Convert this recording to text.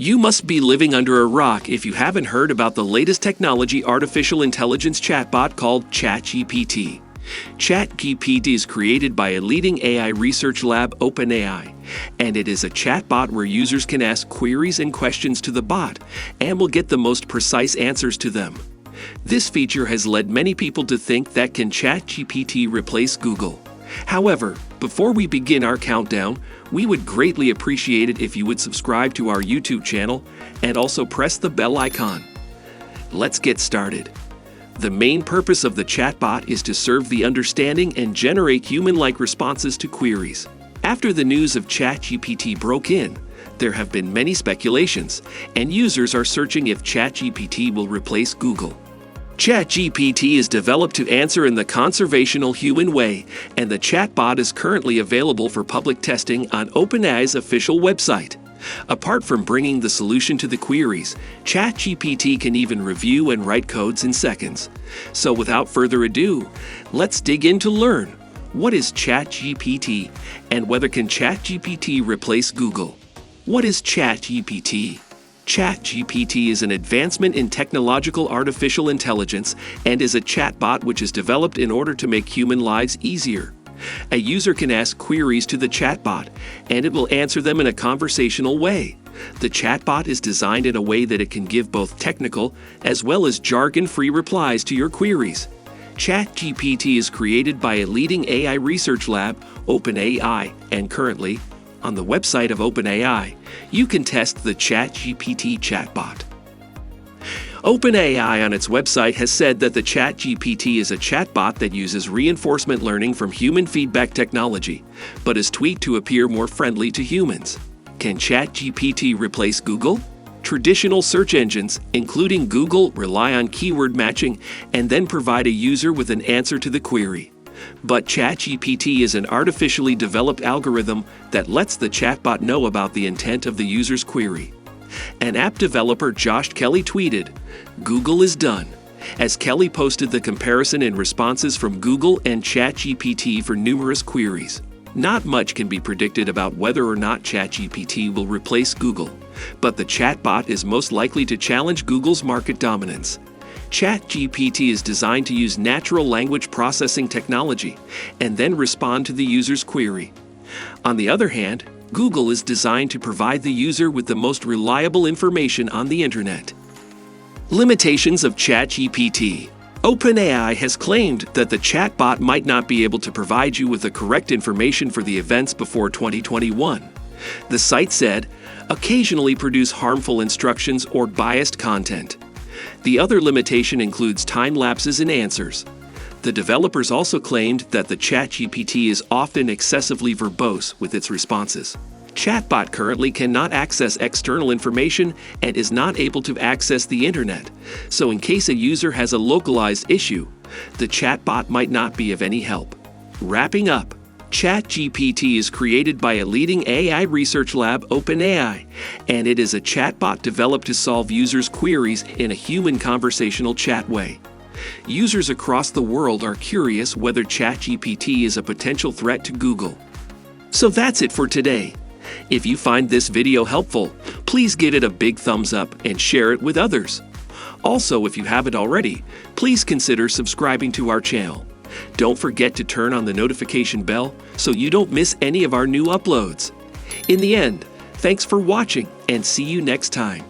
You must be living under a rock if you haven't heard about the latest technology artificial intelligence chatbot called ChatGPT. ChatGPT is created by a leading AI research lab, OpenAI, and it is a chatbot where users can ask queries and questions to the bot and will get the most precise answers to them. This feature has led many people to think that can ChatGPT replace Google. However, before we begin our countdown, we would greatly appreciate it if you would subscribe to our YouTube channel and also press the bell icon. Let's get started. The main purpose of the chatbot is to serve the understanding and generate human-like responses to queries. After the news of ChatGPT broke in, there have been many speculations, and users are searching if ChatGPT will replace Google. ChatGPT is developed to answer in the conversational human way, and the chatbot is currently available for public testing on OpenAI's official website. Apart from bringing the solution to the queries, ChatGPT can even review and write codes in seconds. So without further ado, let's dig in to learn what is ChatGPT and whether can ChatGPT replace Google. What is ChatGPT? ChatGPT is an advancement in technological artificial intelligence and is a chatbot which is developed in order to make human lives easier. A user can ask queries to the chatbot, and it will answer them in a conversational way. The chatbot is designed in a way that it can give both technical as well as jargon-free replies to your queries. ChatGPT is created by a leading AI research lab, OpenAI, and currently, on the website of OpenAI, you can test the ChatGPT chatbot. OpenAI on its website has said that the ChatGPT is a chatbot that uses reinforcement learning from human feedback technology, but is tweaked to appear more friendly to humans. Can ChatGPT replace Google? Traditional search engines, including Google, rely on keyword matching and then provide a user with an answer to the query. But ChatGPT is an artificially developed algorithm that lets the chatbot know about the intent of the user's query. An app developer, Josh Kelly, tweeted, "Google is done," as Kelly posted the comparison in responses from Google and ChatGPT for numerous queries. Not much can be predicted about whether or not ChatGPT will replace Google, but the chatbot is most likely to challenge Google's market dominance. ChatGPT is designed to use natural language processing technology and then respond to the user's query. On the other hand, Google is designed to provide the user with the most reliable information on the internet. Limitations of ChatGPT. OpenAI has claimed that the chatbot might not be able to provide you with the correct information for the events before 2021. The site said, occasionally produce harmful instructions or biased content. The other limitation includes time lapses in answers. The developers also claimed that the ChatGPT is often excessively verbose with its responses. Chatbot currently cannot access external information and is not able to access the internet, so in case a user has a localized issue, the chatbot might not be of any help. Wrapping up, ChatGPT is created by a leading AI research lab, OpenAI, and it is a chatbot developed to solve users' queries in a human conversational chat way. Users across the world are curious whether ChatGPT is a potential threat to Google. So that's it for today. If you find this video helpful, please give it a big thumbs up and share it with others. Also, if you haven't already, please consider subscribing to our channel. Don't forget to turn on the notification bell so you don't miss any of our new uploads. In the end, thanks for watching and see you next time.